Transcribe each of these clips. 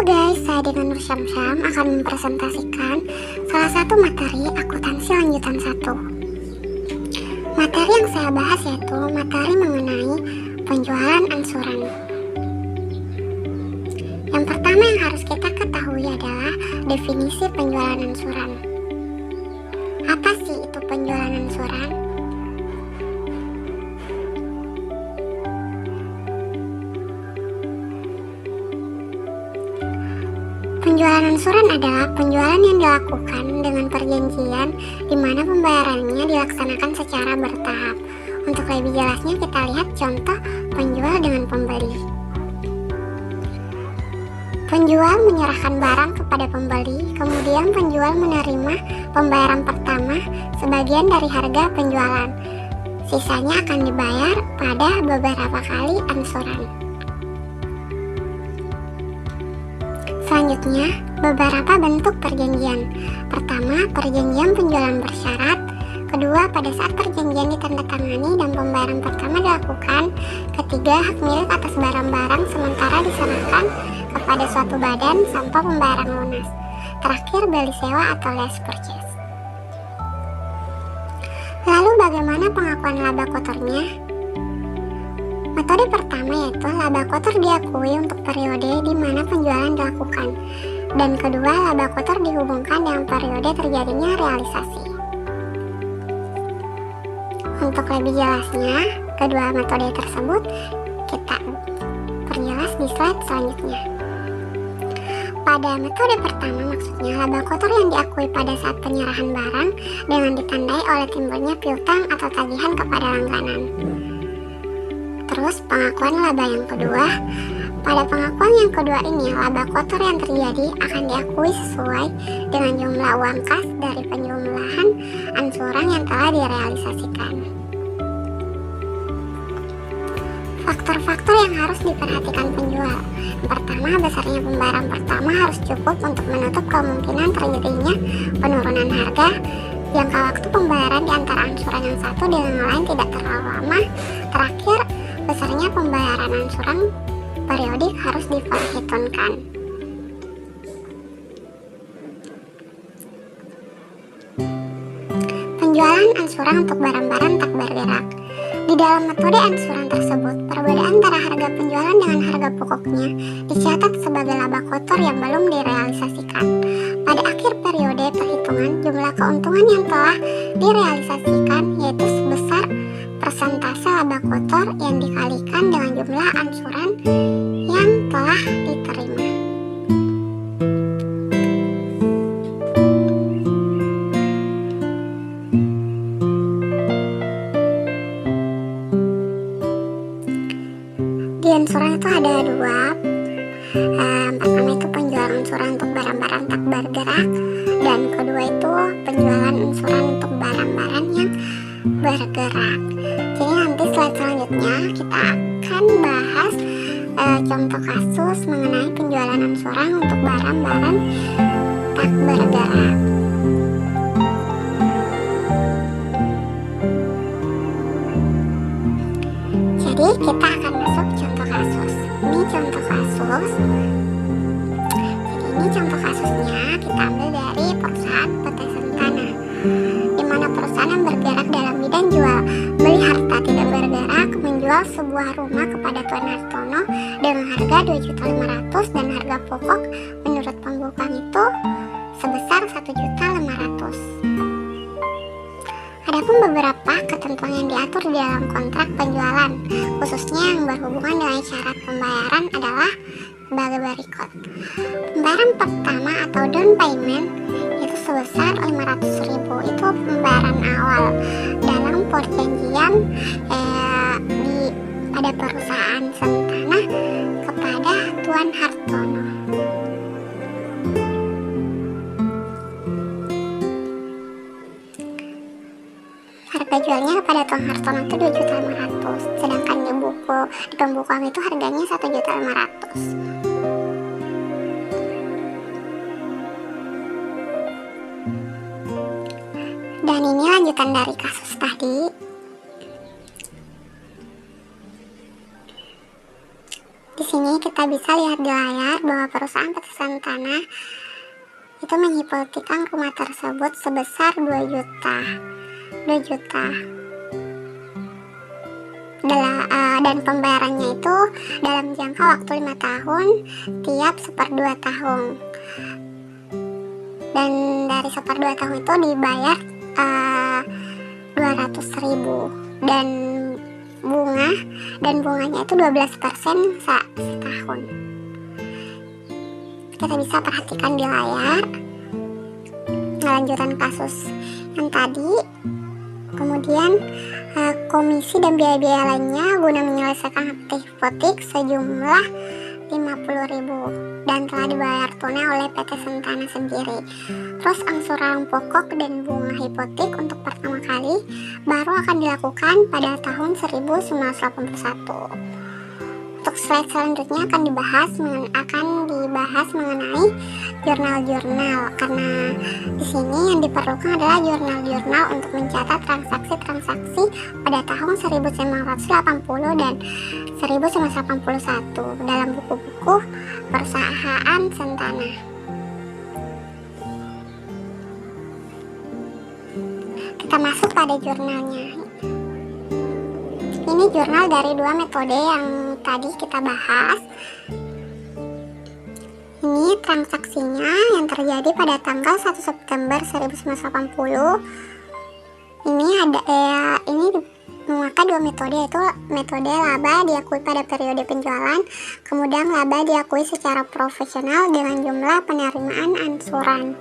Halo guys, saya dengan Nur Syamsyam akan mempresentasikan salah satu materi akuntansi lanjutan 1. Materi yang saya bahas yaitu materi mengenai penjualan ansuran. Yang pertama yang harus kita ketahui adalah definisi penjualan ansuran. Apa sih itu penjualan ansuran? Penjualan ansuran adalah penjualan yang dilakukan dengan perjanjian di mana pembayarannya dilaksanakan secara bertahap. Untuk lebih jelasnya kita lihat contoh penjual dengan pembeli. Penjual menyerahkan barang kepada pembeli, kemudian penjual menerima pembayaran pertama sebagian dari harga penjualan. Sisanya akan dibayar pada beberapa kali ansuran. Selanjutnya, beberapa bentuk perjanjian. Pertama, perjanjian penjualan bersyarat. Kedua, pada saat perjanjian ditandatangani dan pembayaran pertama dilakukan. Ketiga, hak milik atas barang-barang sementara diserahkan kepada suatu badan sampai pembayaran lunas. Terakhir, beli sewa atau lease purchase. Lalu bagaimana pengakuan laba kotornya? Metode pertama yaitu laba kotor diakui untuk periode di mana penjualan dilakukan, dan kedua, laba kotor dihubungkan dengan periode terjadinya realisasi. Untuk lebih jelasnya, kedua metode tersebut kita perjelas di slide selanjutnya. Pada metode pertama, maksudnya laba kotor yang diakui pada saat penyerahan barang dengan ditandai oleh timbulnya piutang atau tagihan kepada langganan. Terus pengakuan laba yang kedua. Pada pengakuan yang kedua ini, laba kotor yang terjadi akan diakui sesuai dengan jumlah uang kas dari penjumlahan ansuran yang telah direalisasikan. Faktor-faktor yang harus diperhatikan penjual. Yang pertama, besarnya pembayaran pertama harus cukup untuk menutup kemungkinan terjadinya penurunan harga. Jangka waktu pembayaran di antara ansuran yang satu dengan yang lain tidak terlalu lama. Terakhir, besarnya pembayaran ansuran periodik harus diperhitungkan. Penjualan ansuran untuk barang-barang tak bergerak. Di dalam metode ansuran tersebut, perbedaan antara harga penjualan dengan harga pokoknya dicatat sebagai laba kotor yang belum direalisasikan. Pada akhir periode perhitungan, jumlah keuntungan yang telah direalisasikan yaitu sebesar persentase laba kotor yang dikalikan dengan jumlah ansuran yang telah diterima. Di ansuran itu ada dua. Pertama itu penjualan ansuran untuk barang-barang tak bergerak, dan kedua itu penjualan ansuran untuk barang-barang yang bergerak. Jadi nanti slide selanjutnya kita akan bahas contoh kasus mengenai penjualan ansuran untuk barang-barang tak bergerak. Jadi kita akan masuk contoh kasus. Ini contoh kasus. Jadi ini contoh kasusnya kita ambil dari perusahaan PT Sentana, di mana perusahaan yang bergerak dalam bidang jual beli harta tidak bergerak menjual sebuah rumah kepada Tuan Hartono dengan harga 2.500.000 dan harga pokok menurut pembukuan itu sebesar 1.500.000. Adapun beberapa ketentuan yang diatur di dalam kontrak penjualan, khususnya yang berhubungan dengan syarat pembayaran adalah sebagai berikut. Pembayaran pertama atau down payment itu sebesar 500.000, itu pembayaran awal dalam perjanjian pada perusahaan Sentana kepada Tuan Hartono. Harga jualnya kepada Tuan Hartono itu 2.500.000, sedangkan di pembukuan itu harganya 1.500.000. Dan ini lanjutan dari kasus tadi. Di sini kita bisa lihat di layar bahwa perusahaan petesan tanah itu menghipotekkan rumah tersebut sebesar 2 juta. Dan pembayarannya itu dalam jangka waktu 5 tahun tiap 1/2 tahun. Dan dari 1/2 tahun itu dibayar 200.000 dan bunganya itu 12% setahun. Kita bisa perhatikan di layar lanjutan kasus yang tadi. Kemudian komisi dan biaya-biaya lainnya guna menyelesaikan hak hipotek sejumlah 50.000 dan telah dibayar tunai oleh PT Sentana sendiri. Terus angsuran pokok dan bunga hipotek untuk pertama kali baru akan dilakukan pada tahun 1981. Untuk slide selanjutnya akan dibahas mengenai jurnal-jurnal, karena di sini yang diperlukan adalah jurnal-jurnal untuk mencatat transaksi-transaksi pada tahun 1980 dan 1981 dalam buku-buku perusahaan Sentana. Kita masuk pada jurnalnya. Ini jurnal dari 2 metode yang tadi kita bahas. Ini transaksinya yang terjadi pada tanggal 1 September 1980. Ini memakai 2 metode, yaitu metode laba diakui pada periode penjualan, kemudian laba diakui secara profesional dengan jumlah penerimaan ansuran.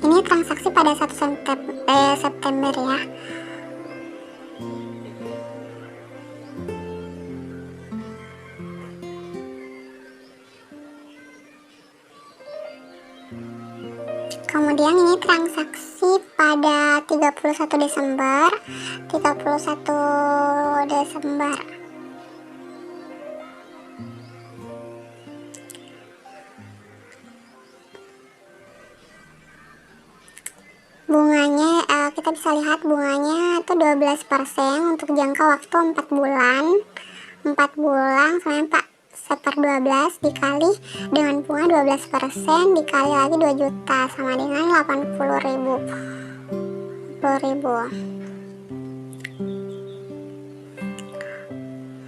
Ini transaksi pada 1 September ya. Kemudian ini transaksi pada 31 Desember. Bunganya kita bisa lihat bunganya itu 12% untuk jangka waktu 4 bulan sampai 1/12 dikali dengan bunga 12% dikali lagi 2 juta sama dengan 80.000.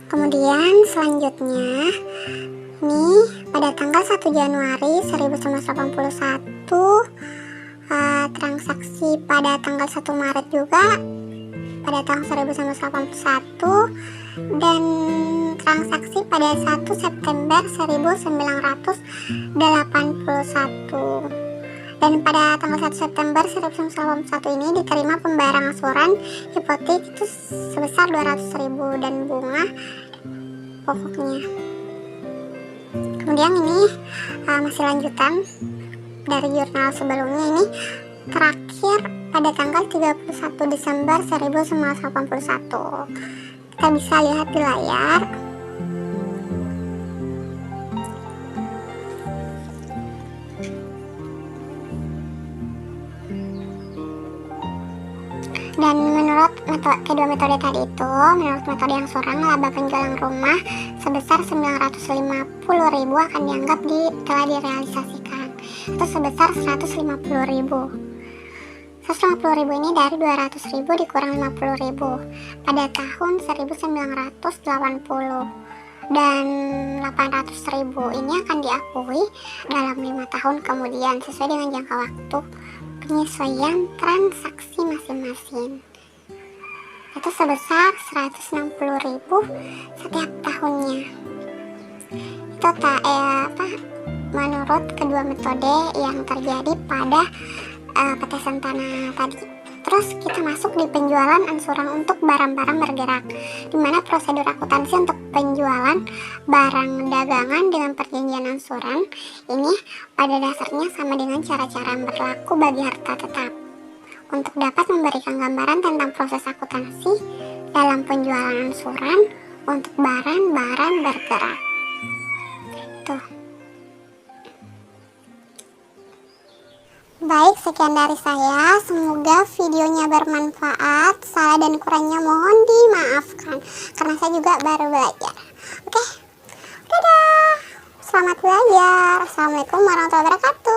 Kemudian selanjutnya ini pada tanggal 1 Januari 1981, transaksi pada tanggal 1 Maret juga pada tahun 1981, dan transaksi pada 1 September 1981. Dan pada tanggal 1 September 1981 ini diterima pembayaran angsuran hipotek itu sebesar 200.000 dan bunga pokoknya. Kemudian ini masih lanjutan dari jurnal sebelumnya. Ini terakhir pada tanggal 31 Desember 1981. Kita bisa lihat di layar. Dan menurut kedua metode tadi itu, menurut metode yang angsuran, laba penjualan rumah sebesar 950.000 akan dianggap telah direalisasikan. Itu sebesar 150.000. 150.000 ini dari 200.000 dikurang 50.000 pada tahun 1980, dan 800.000 ini akan diakui dalam 5 tahun kemudian sesuai dengan jangka waktu penyesuaian transaksi masing-masing. Itu sebesar 160.000 setiap tahunnya. Itu menurut kedua metode yang terjadi pada PT Sentana tadi. Terus kita masuk di penjualan ansuran untuk barang-barang bergerak, di mana prosedur akuntansi untuk penjualan barang dagangan dengan perjanjian ansuran ini pada dasarnya sama dengan cara-cara yang berlaku bagi harta tetap. Untuk dapat memberikan gambaran tentang proses akuntansi dalam penjualan ansuran untuk barang-barang bergerak. Tuh. Baik, sekian dari saya. Semoga videonya bermanfaat. Salah dan kurangnya mohon dimaafkan, karena saya juga baru belajar. Oke, dadah. Selamat belajar. Assalamualaikum warahmatullahi wabarakatuh.